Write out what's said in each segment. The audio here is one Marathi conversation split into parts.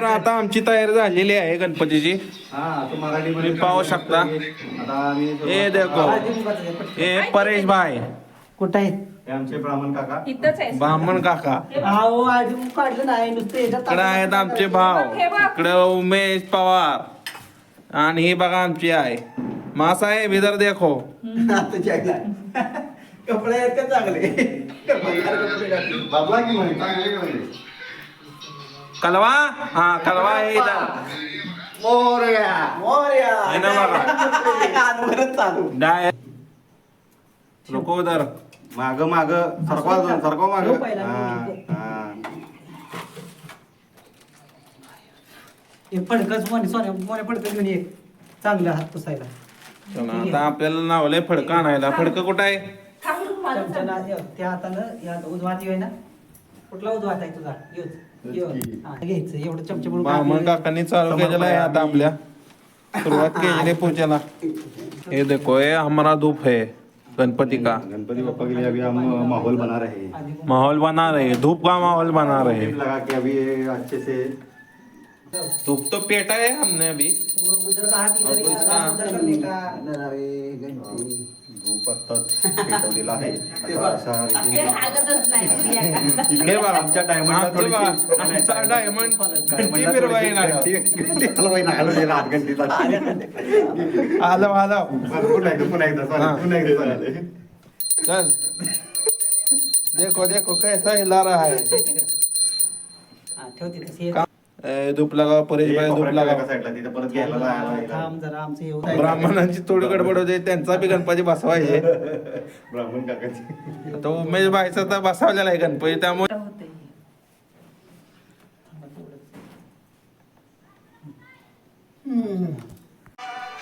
तर आता आमची तयारी झालेली आहे गणपतीची. तुम्ही पाहू शकता. हे देखो हे परेश भाई कुठं आहे आमचे ब्राह्मण काका. ब्राह्मण काका. अहो आधी काढलं नाही नुसतं इकडे आहेत आमचे भाव. इकडे उमेश पवार आणि ही बघा आमची आहे मासाहेब. इधर देखो कपडे आहेत का चांगले बाबला की म्हणे चांगले म्हणे. कलवा. हा कलवा आहे इधर. मोरया. आहे ना बघा. चालू रुको उधर. माग माग सरकवा माग. हो, पहिला हे फडकच म्हणे सोन्या मोन्या फडकं घेऊन ये चांगलं हात पुसायला. चला, आता आपल्याला नावलंय फडकं आणायला. फडकं कुठं आहे? चमचा ना त्या हातानं या उजवा हात आहे ना कुठला उजवा हात आहे तुझा घ्यायचं एवढं चमचे ब्राह्मण काकांनी चालू केलेलं आहे आता आपल्या सुरुवात केलेली पूजेला. हे देखो ये हमारा धूप है गणपति का. गणपति बप्पा के लिए अभी हम माहौल बना रहे हैं. माहौल बना रहे, धूप का माहौल बना रहे. दीप लगा के अभी ये अच्छे से. धूप तो पेटा है हमने अभी. उधर हात इधर उधर करने का धूप आत्ताच पेटवलेला आहे. आता अशा रीतीने हे बघा आमच्या डायमंडला थोडीशी आमचा डायमंड घंटी फिरवाई नाही. हलवलेला हात घंटीचा. आलो पुन्हा एकदा चालेल. चल देखो देखो कैसा हिला रहा है. ठेवते तशी धूप लगाओ परेश भाई, धूप लगाओ. साईडला तिथे परत घ्यायला जायला. थांब जरा आमचं येऊ ब्राह्मणांची थोडी गडबड होते, त्यांचा बी गणपती बसवायचे. ब्राह्मण काकाची. आता उमेश भाईचा तर बसवलेला आहे गणपती, त्यामुळे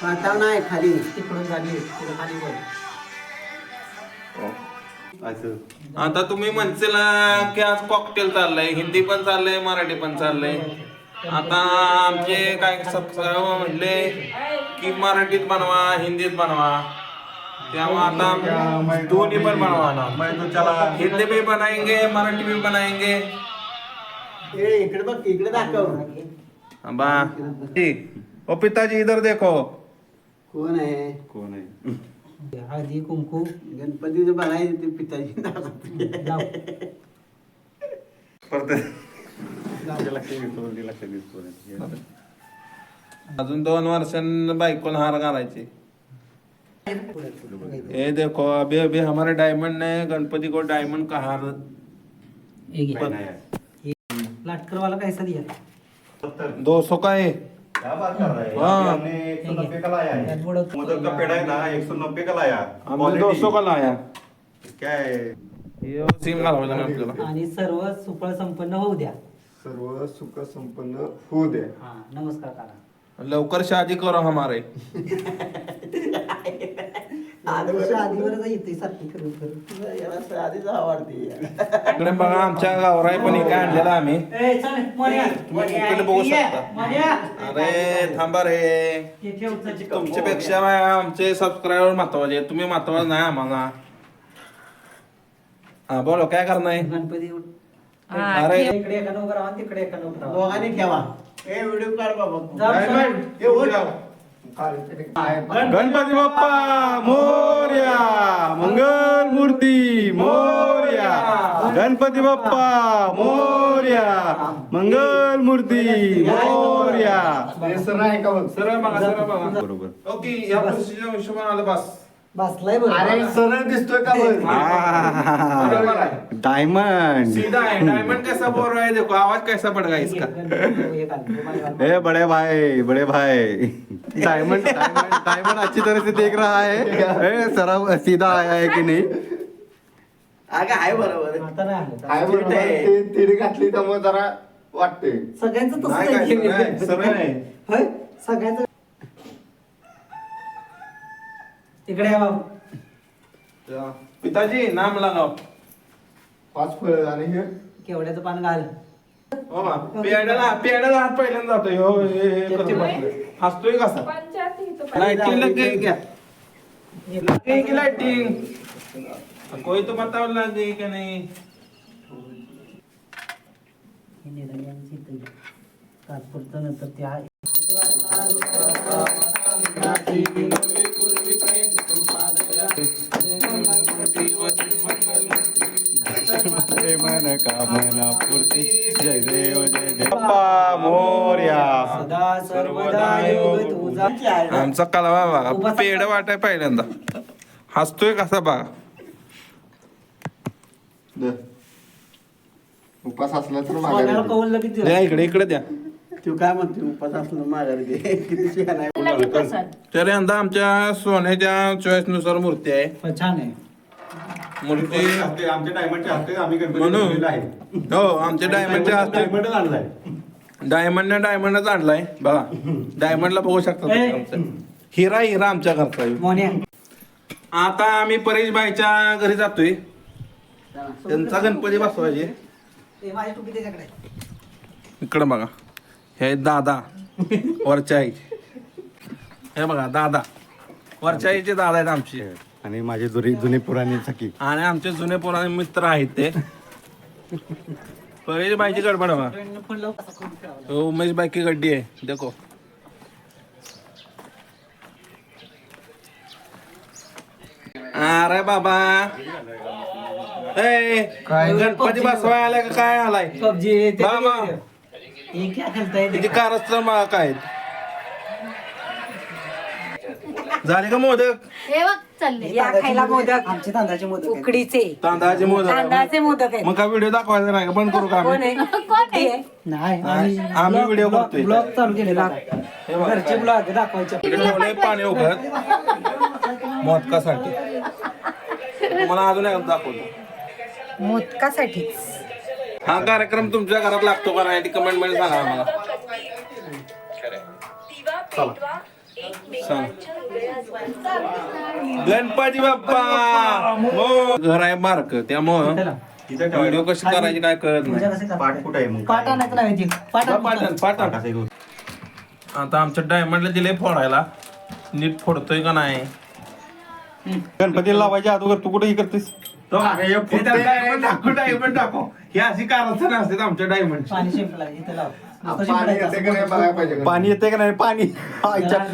पाठव नाही खाली तिकडून झाली तिकडे खाली वर. असं आता तुम्ही म्हणशील की आज कॉकटेल चाललंय, हिंदी पण चाललंय, मराठी पण चाललंय. आता आमचे काय सबस्क्रायबर म्हणले की मराठीत बनवा, हिंदीत बनवा. त्यामुळे आता दोन्ही पण बनवा. मैं तो चला हिंदी भी बनाएंगे, मराठी भी बनाएंगे. इकडे बघ इकडे दाखव. बा ओ पिताजी इधर देखो. कोण आहे कोण आहे. हळदी कुंकू गणपतीचं बघायचं ते पिताजी लाव. परत लक्ष दिसतो. अजून 2 वर्षांनी बायकोला हार घालायचे. ये देखो अभी अभी हमारे डायमंड ने गणपति को डायमंड का हार. लाटकर वाला कैसा दिया 200 का है. क्या बात कर रहे हैं. हाँ. हमने 190 का लाया है. मोदक का पेड़ा है ना 190 का लाया. हमने 200 का लाया. क्या है. ये सिम घालायला आपल्याला. आणि सर्व सुफळ संपन्न होऊ द्या. सर्व सुख संपन्न होऊ दे. हा नमस्कार करा. लवकर शादी करो हमारे. आधीवरच येते सारखी करून करून आधीच आवडते. इकडे बघा आमच्या गावराई पण इकडे आणलेला आम्ही. इकडे बघू शकता. अरे थांबा रे, तुमच्यापेक्षा आमचे सबस्क्रायबर महत्वाचे, तुम्ही महत्वाचे नाही आम्हाला. हा बोलो काय करणार आहे. गणपती अरे इकडे एका नंबर राहा तिकडे एका नंबर राहा. दोघांनी ठेवा. हे व्हिडिओ काढ बाबा. गणपती बाप्पा मोरया. मंगल मूर्ती मोरया. गणपती बाप्पा मोरया. मंगल मूर्ती मोरया. सरळ बघा. बरोबर. ओके या परिस्थितीच्या हिशोबाने आलं बस. बसलाय बघ. अरे सरळ दिसतोय का बघ. बरोबर आहे. डायमंड. सीधा है. डायमंड कैसा बोल रहा है, देखो आवाज कैसा पड़ गया इसका. ए बड़े भाई डायमंड डायमंड अच्छी तरह से देख रहा है. ए सरा सीधा आया है कि नहीं. अगं आहे बरोबर. आता नाही आलं. आहे बरोबर. तिने घातली त्यामुळे जरा वाटते. सगळ्यांचं तसंच नाही काय, आहे. नाही, सरळ आहे. होय सगळ्यांचं तिकडे या बाबू. पिताजी नाम लगाओ. 5 फळ आणि हे केवड्याचं पान घाल. हो बा, पेड्याला हात पहिल्यांदा जातोय. हो हे करतो बसलोय. हसतोय कसा. लाइटिंग लग गई क्या. लग गई की लाइटिंग. कोई तो बताओ लग गई कि नहीं. तात्पुरतं नंतर ते आहे मन कामना पूर्ती जय देव जय देव बाप्पा मोरया. सदा सर्वदा योग तुझा आमचा कलावा बघा पेढ वाटाय पहिल्यांदा हसतोय कसा बघा. उपास असला तर सोन्याला कौल लगेच दिलं. द्या इकडे इकडे द्या. तू काय म्हणते उपास असलं माघारी घे किती शिकायला आहे. तर यंदा आमच्या सोन्याच्या चॉईस नुसार मूर्ती आहे. पण छान आहे. मूर्ती आमच्या डायमंडच्या हस्ते आम्ही गणपती म्हणून बनवलेला आहे. हो आमच्या डायमंडच्या हस्ते डायमंडच आणलाय. डायमंडच आणलाय बघा. डायमंडला बघू शकता तुम्ही आमचं. हिरा हिरा आमच्या घरचा आहे. मोन्या आता आम्ही परेश भाईच्या घरी जातोय. त्यांचा गणपती बसवायचे. ते माझी टोपी त्याच्याकडे आहे. इकडं बघा हे दादा वरच्या आई. हे बघा दादा वरच्या आईचे दादा आहेत आमचे. आणि माझे जुनी पुराणी सखी आणि आमचे जुने पुराणे मित्र आहेत ते. परेश भाईची गडबड बघा. ट्रेननं पण लावू असं करून ठेवावं लागेल. उमेश भाई की गड्डी आहे देखो. अरे बाबा ए, गणपती बसवाय आलाय का काय आलाय. PUBG ते मामा. हे क्या खेळताय त्याची कारस्थान मला काय झाले का मोदक. हे बघ चालले या खायला मोदक आमचे तांदळाचे मोदक आहेत. उकडीचे तांदळाचे मोदक तांदळाचे मोदक आहेत मग काय व्हिडिओ दाखवायचा नाही का बंद करू का कोण आम्ही. आहे कोण आहे? नाही आम्ही व्हिडिओ करतोय. ब्लॉग चालू केलेला आहे. हे बघा. घरचे ब्लॉग दाखवायचे. इकडे ठेवलंय पाणी उघडत मोदकासाठी. तुम्हाला अजून एकदा दाखवतो. मोदकासाठीच हा कार्यक्रम तुमच्या घरात लागतो का नाही कमेंट मध्ये सांगा आम्हाला. सांग. गणपती बाप्पा हो. घर आहे मार्क त्यामुळं चला. व्हिडिओ कशी करायची काय कळत पूजा नाही. कशी करताय? पाठ कुठं आहे मग? पाट आणायचं नाही ते. पाट आण. पाटण पाटण. कसं घेऊ? आता आमच्या डायमंडला दिले फोडायला. नीट फोडतोय का नाही. गणपतीला लावायच्या अगोदर तू कुठे हे करतेस? डायमंड टाको ही अशी कारस्थान असते आमच्या डायमंड. पाणी शिंपला इथं लाव. नुसतं शिंपडायचं असं. पाणी येते का नाही? पाणी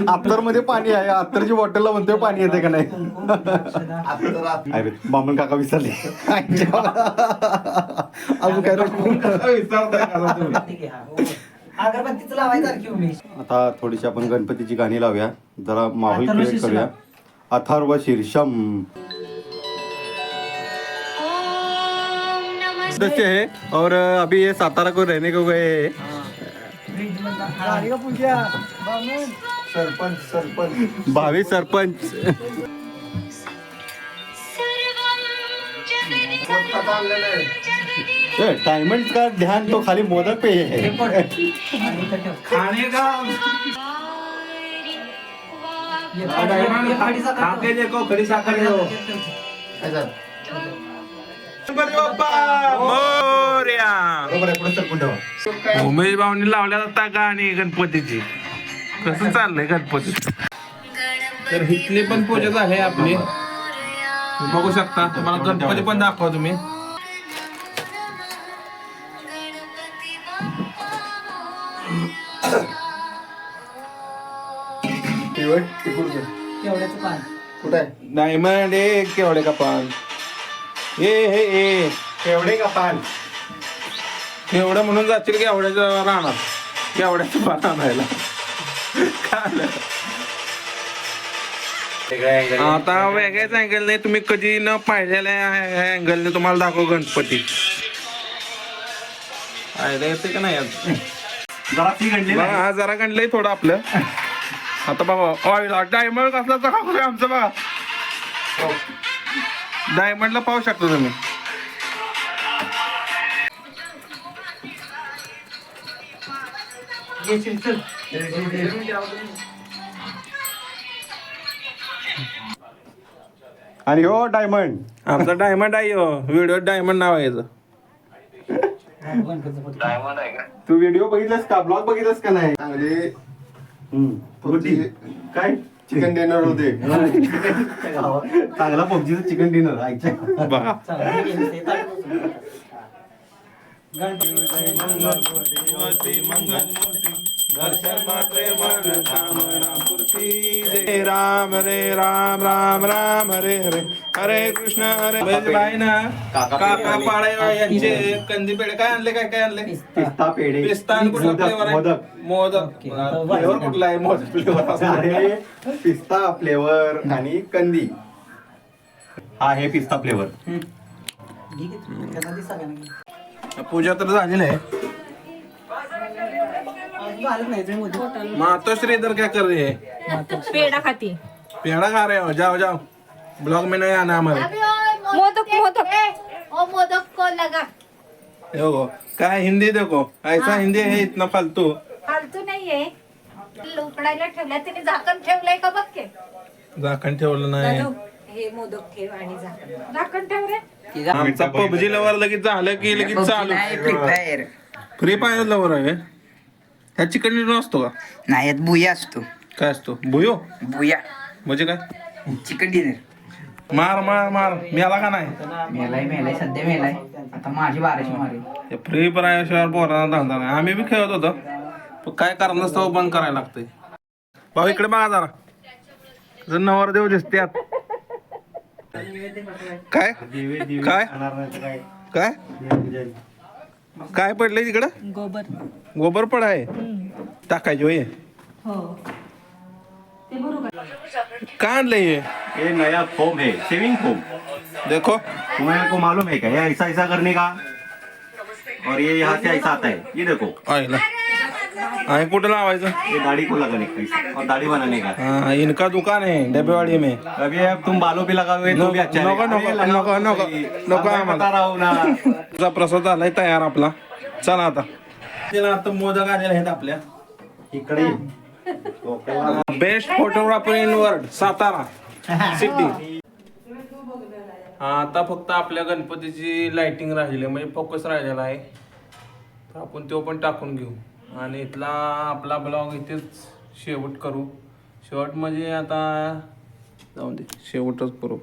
अत्तर मध्ये पाणी आहे. अत्तरची बॉटलला म्हणतोय पाणी येते का नाही? कुंकुम, अक्षदा. अरे बामण काका विसरले. अजून काय रे? ठीक आहे, हा, हो. अगरबत्तीचं लावायचं आणखी उमेश. आता थोडीशी आपण गणपतीची गाणी लावूया. जरा माहोल अथर्व क्रिएट करूया. अथर्व शीर्षम सदस्य है और अभी ये सातारा को रहने को गए हैं. भावी सरपंच डायमंड का ध्यान तो खाली मोदक पे है. हे पड. आणि इथं ठेव. खाने का ये खाडी साखर खा के देखो खडी साखर है वो. गणपती बाप्पा मोरया. उमेश भाऊनी लावल्या जाता गाणी गणपतीची. कसं चाललंय गणपती. तर इथली पण पूजा झाली आपली. तुम्ही बघू शकता. तुम्हाला गणपती पण दाखवा तुम्ही. केवढ्याचं पान. डायमंड केवढे का पान. ए केवढे का पान? केवढं म्हणून जातील की एवढ्याच्या राहणार केवढ्याचं पान आणायला. आता वेगळ्याच अँगलने तुम्ही कधी न पाहिलेल्या अँगलने तुम्हाला दाखव गणपती. आयडिया येते का नाही आज. जरा ती गणली बघा हा जरा गणलंय थोडं आपलं. आता बघा डायमंड कसला तर आमचं बघा. डायमंडला पाहू शकता तुम्ही. येशील, चल. आणि हो डायमंड आमचा डायमंड आहे व्हिडिओ डायमंड नाव आहे याचं. गणपतीचं फोटो. तू व्हिडिओ बघितलास का? ब्लॉग बघितलास का नाही? चांगले काय चिकन डिनर होते. चांगला पबजीचं चिकन डिनर आईच्या. बघा चला, हे गेलं, ते ताट बसून. दर्शन मात्रे मन कामना पूर्ती जय राम रे राम राम राम हरे हरे हरे कृष्ण हरे भाई ना काका पाळे यांचे कंदी पेढे काय आणले काय आणले पिस्ता पेढे पिस्ता आणि कुठला मोदक फ्लेवर आहे मोदक मोदक फ्लेवर कुठला आहे मोदक फ्लेवर अरे पिस्ता फ्लेवर आणि कंदी हा आहे पिस्ता फ्लेवर घे की तू. त्यांना दिसा का नाही? पूजा तर झालेली आहे अजून आलं नाही ते मोदक. मातोश्री इधर क्या कर रही है पेढा खाती पेड़ा खा रहे हो जाओ जाओ ब्लॉग में नहीं आना हमारे मोदक मोदक ओ मोदक को लगा देखो क्या हिंदी देखो ऐसा हिंदी है इतना फालतू फालतू नाहीये उकडायला ठेवल्या त्याने झाकण ठेवलंय का बघ के झाकण ठेवलं नाही हे मोदक ठेव आणि झाकण ठेव रे आमचा पबजी लवर लगेच झालं की लगेच चालू फ्री फायर लवर आहे ह्या चिकन डिनर असतो का नाही यात बुया असतो काय असतो भुयो बुया म्हणजे काय चिकन डिनर मार मार मार मिळाला का नाही मेलाय सध्या मेलाय आता माझी 1200 मारे फ्री फायर शिवाय पोरांना धंदा नाही आम्ही बी खेळत होतो पण काय कारणास्तव बंद करायला लागतंय भाऊ इकडे बघा जरा जर नवरदेव दिसत्यात काय काय काय काय पडलंय तिकडं गोबर गोबर पड आहे टाकायची होय हो काय आणलंय हे? ये नया फोम है सेविंग फोम देखो तुम्हें को मालूम है क्या ये ऐसा ऐसा करने का और ये यहाँ से ऐसा आता है ये देखो आईला आणि कुठं लावायचं ये दाढ़ी को लगाने का ऐसा, और दाढ़ी बनाने का हाँ इनका दुकान है डब्बेवाड़ी में अभी अब तुम बालों पे लगाओगे तो भी अच्छा नको रहेगा। नको अरे लगाओ नको नको सही। नको अब मैं आम्हाला बता रहा हूँ ना तुझा प्रसाद झालाय तयार आपला चला आता तिला आता मोदक आलेले आहेत आपल्या इकडे best photographer in world Satara city आता फक्त आपल्या गणपतीची लाइटिंग राहिली म्हणजे फोकस राहिलेला आहे तर आपण तो पण टाकून घेऊ आणि इथला आपला ब्लॉग इथेच शेवट करू शेवट म्हणजे आता जाऊन दे शेवटच करू